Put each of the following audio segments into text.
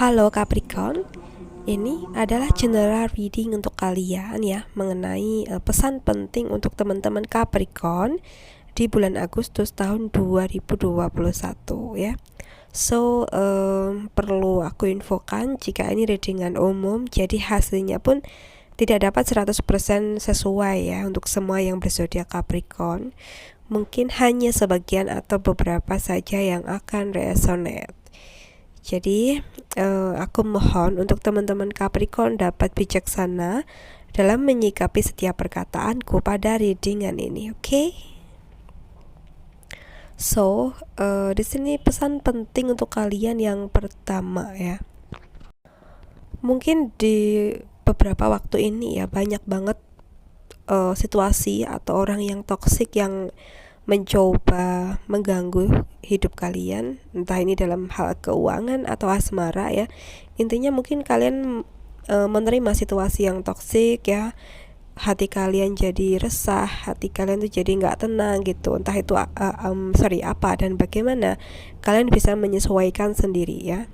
Halo Capricorn, ini adalah general reading untuk kalian ya mengenai pesan penting untuk teman-teman Capricorn di bulan Agustus tahun 2021 ya. Perlu aku infokan jika ini readingan umum, jadi hasilnya pun tidak dapat 100% sesuai ya untuk semua yang berzodiak Capricorn. Mungkin hanya sebagian atau beberapa saja yang akan resonate. Jadi aku mohon untuk teman-teman Capricorn dapat bijaksana dalam menyikapi setiap perkataanku pada readingan ini, oke? Di sini pesan penting untuk kalian yang pertama ya. Mungkin di beberapa waktu ini ya banyak banget situasi atau orang yang toksik yang mencoba mengganggu hidup kalian, entah ini dalam hal keuangan atau asmara ya. Intinya mungkin kalian menerima situasi yang toksik ya, hati kalian jadi resah, hati kalian tuh jadi nggak tenang gitu, entah itu apa dan bagaimana kalian bisa menyesuaikan sendiri ya.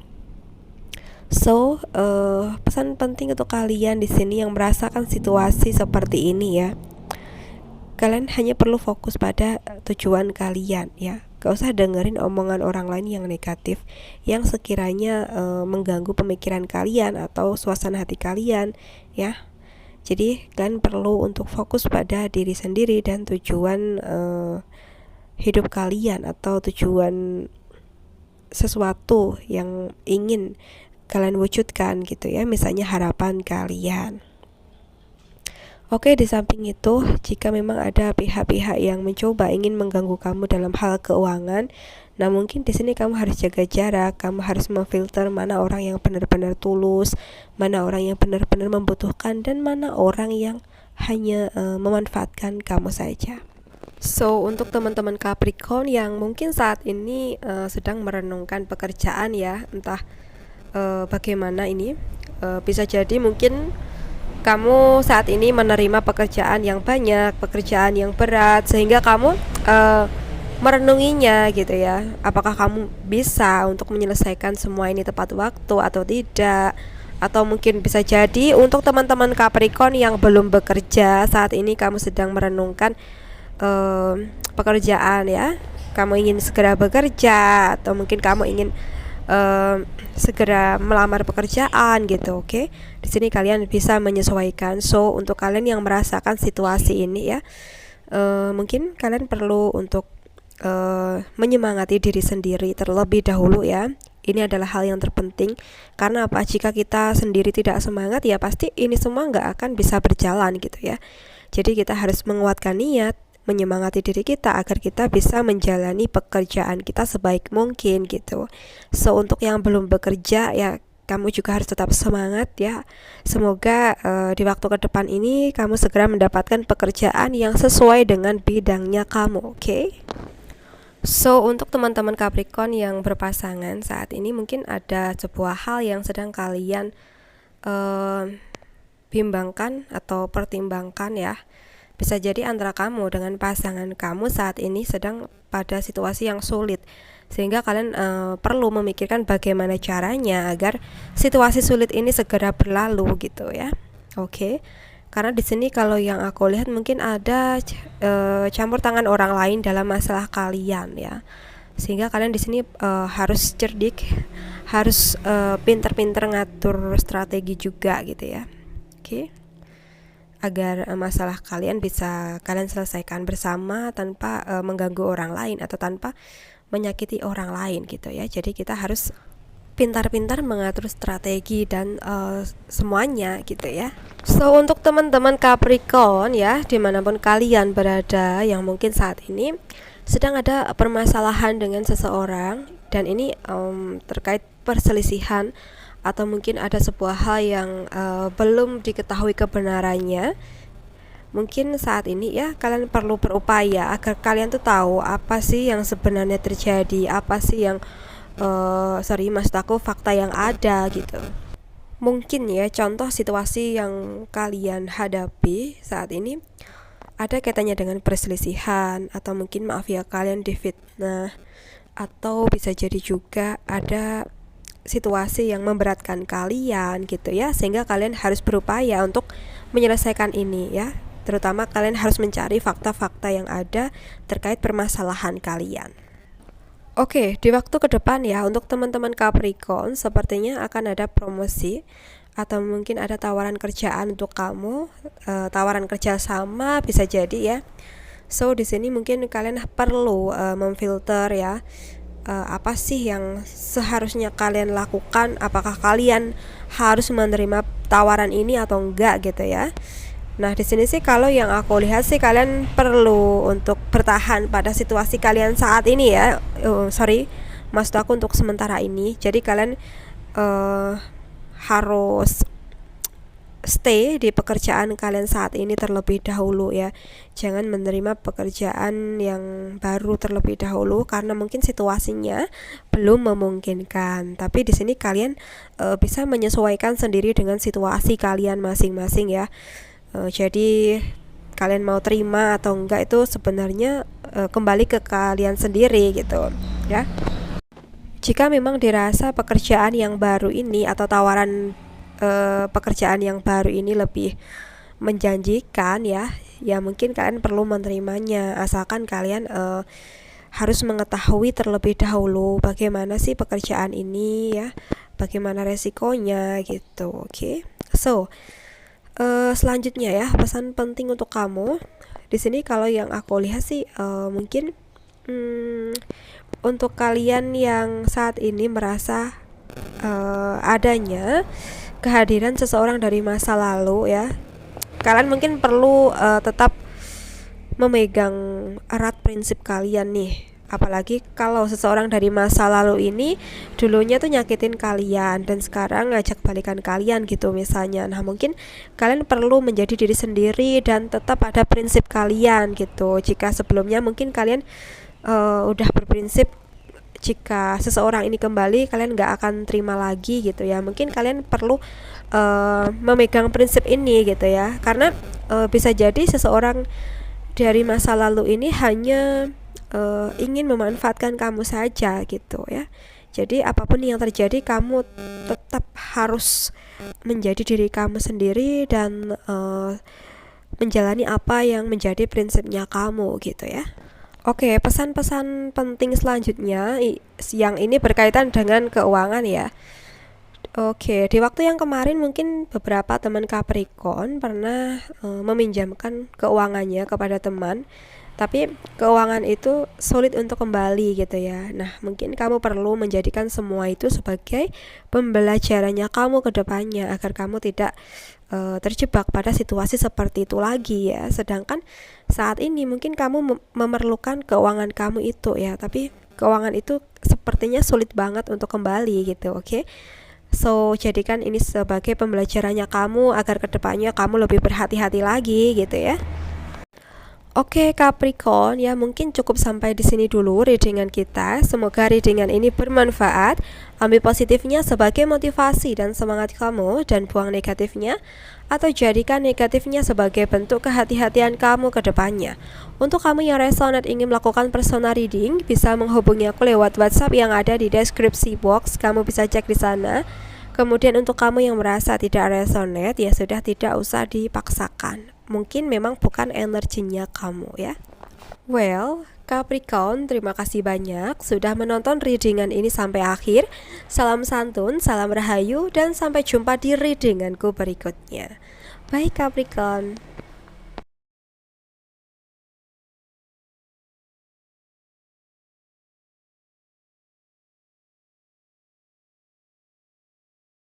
Pesan penting untuk kalian di sini yang merasakan situasi seperti ini ya, kalian hanya perlu fokus pada tujuan kalian ya. Gak usah dengerin omongan orang lain yang negatif yang sekiranya mengganggu pemikiran kalian atau suasana hati kalian ya. Jadi kalian perlu untuk fokus pada diri sendiri dan tujuan hidup kalian atau tujuan sesuatu yang ingin kalian wujudkan gitu ya, misalnya harapan kalian. Oke, di samping itu, jika memang ada pihak-pihak yang mencoba ingin mengganggu kamu dalam hal keuangan, nah mungkin di sini kamu harus jaga jarak, kamu harus memfilter mana orang yang benar-benar tulus, mana orang yang benar-benar membutuhkan, dan mana orang yang hanya memanfaatkan kamu saja. Untuk teman-teman Capricorn yang mungkin saat ini sedang merenungkan pekerjaan ya, entah bagaimana ini, bisa jadi mungkin kamu saat ini menerima pekerjaan yang banyak, pekerjaan yang berat, sehingga kamu merenunginya gitu ya. Apakah kamu bisa untuk menyelesaikan semua ini tepat waktu atau tidak? Atau mungkin bisa jadi untuk teman-teman Capricorn yang belum bekerja, saat ini kamu sedang merenungkan pekerjaan ya. Kamu ingin segera bekerja, atau mungkin kamu ingin segera melamar pekerjaan gitu, oke? Di sini kalian bisa menyesuaikan. Untuk kalian yang merasakan situasi ini ya, mungkin kalian perlu untuk menyemangati diri sendiri terlebih dahulu ya. Ini adalah hal yang terpenting, karena apa? Jika kita sendiri tidak semangat ya pasti ini semua nggak akan bisa berjalan gitu ya. Jadi kita harus menguatkan niat, menyemangati diri kita agar kita bisa menjalani pekerjaan kita sebaik mungkin gitu. Untuk yang belum bekerja ya, kamu juga harus tetap semangat ya. Semoga di waktu ke depan ini kamu segera mendapatkan pekerjaan yang sesuai dengan bidangnya kamu, oke? Untuk teman-teman Capricorn yang berpasangan saat ini, mungkin ada sebuah hal yang sedang kalian bimbangkan atau pertimbangkan ya. Bisa jadi antara kamu dengan pasangan kamu saat ini sedang pada situasi yang sulit, sehingga kalian perlu memikirkan bagaimana caranya agar situasi sulit ini segera berlalu gitu ya. Oke. Karena di sini kalau yang aku lihat mungkin ada campur tangan orang lain dalam masalah kalian ya. Sehingga kalian di sini harus cerdik, harus pintar-pintar ngatur strategi juga gitu ya. Oke. Agar masalah kalian bisa kalian selesaikan bersama tanpa mengganggu orang lain atau tanpa menyakiti orang lain gitu ya. Jadi kita harus pintar-pintar mengatur strategi dan semuanya gitu ya. Untuk teman-teman Capricorn ya, dimanapun kalian berada yang mungkin saat ini sedang ada permasalahan dengan seseorang, dan ini terkait perselisihan atau mungkin ada sebuah hal yang belum diketahui kebenarannya. Mungkin saat ini ya kalian perlu berupaya agar kalian tuh tahu apa sih yang sebenarnya terjadi, apa sih yang fakta yang ada gitu. Mungkin ya contoh situasi yang kalian hadapi saat ini ada kaitannya dengan perselisihan, atau mungkin kalian difitnah, atau bisa jadi juga ada situasi yang memberatkan kalian gitu ya, sehingga kalian harus berupaya untuk menyelesaikan ini ya. Terutama kalian harus mencari fakta-fakta yang ada terkait permasalahan kalian. Oke, di waktu ke depan ya, untuk teman-teman Capricorn sepertinya akan ada promosi atau mungkin ada tawaran kerjaan untuk kamu, tawaran kerja sama bisa jadi ya. So di sini mungkin kalian perlu memfilter ya, apa sih yang seharusnya kalian lakukan, apakah kalian harus menerima tawaran ini atau enggak gitu ya. Nah di sini sih kalau yang aku lihat sih kalian perlu untuk bertahan pada situasi kalian saat ini ya. Maksud aku untuk sementara ini. Jadi kalian harus stay di pekerjaan kalian saat ini terlebih dahulu ya. Jangan menerima pekerjaan yang baru terlebih dahulu karena mungkin situasinya belum memungkinkan. Tapi di sini kalian bisa menyesuaikan sendiri dengan situasi kalian masing-masing ya. Jadi kalian mau terima atau enggak itu sebenarnya kembali ke kalian sendiri gitu ya. Jika memang dirasa pekerjaan yang baru ini atau tawaran pekerjaan yang baru ini lebih menjanjikan ya mungkin kalian perlu menerimanya, asalkan kalian harus mengetahui terlebih dahulu bagaimana sih pekerjaan ini ya, bagaimana resikonya gitu. Oke. So selanjutnya ya, pesan penting untuk kamu di sini kalau yang aku lihat sih mungkin untuk kalian yang saat ini merasa adanya kehadiran seseorang dari masa lalu ya, kalian mungkin perlu tetap memegang erat prinsip kalian nih. Apalagi kalau seseorang dari masa lalu ini dulunya tuh nyakitin kalian dan sekarang ngajak balikan kalian gitu misalnya. Nah mungkin kalian perlu menjadi diri sendiri dan tetap ada prinsip kalian gitu. Jika sebelumnya mungkin kalian udah berprinsip jika seseorang ini kembali kalian gak akan terima lagi gitu ya, mungkin kalian perlu memegang prinsip ini gitu ya. Karena bisa jadi seseorang dari masa lalu ini hanya ingin memanfaatkan kamu saja gitu ya. Jadi apapun yang terjadi kamu tetap harus menjadi diri kamu sendiri dan menjalani apa yang menjadi prinsipnya kamu gitu ya. Oke, pesan-pesan penting selanjutnya yang ini berkaitan dengan keuangan ya. Oke, di waktu yang kemarin mungkin beberapa teman Capricorn pernah meminjamkan keuangannya kepada teman, tapi keuangan itu sulit untuk kembali gitu ya. Nah mungkin kamu perlu menjadikan semua itu sebagai pembelajarannya kamu ke depannya, agar kamu tidak terjebak pada situasi seperti itu lagi ya. Sedangkan saat ini mungkin kamu memerlukan keuangan kamu itu ya, tapi keuangan itu sepertinya sulit banget untuk kembali gitu. Oke. So jadikan ini sebagai pembelajarannya kamu agar kedepannya kamu lebih berhati-hati lagi gitu ya. Oke Capricorn, ya mungkin cukup sampai di sini dulu readingan kita. Semoga readingan ini bermanfaat. Ambil positifnya sebagai motivasi dan semangat kamu, dan buang negatifnya atau jadikan negatifnya sebagai bentuk kehati-hatian kamu ke depannya. Untuk kamu yang resonate ingin melakukan personal reading, bisa menghubungi aku lewat WhatsApp yang ada di deskripsi box. Kamu bisa cek di sana. Kemudian untuk kamu yang merasa tidak resonate, ya sudah, tidak usah dipaksakan. Mungkin memang bukan energinya kamu ya. Well, Capricorn, terima kasih banyak sudah menonton readingan ini sampai akhir. Salam santun, salam rahayu, dan sampai jumpa di readinganku berikutnya. Bye Capricorn.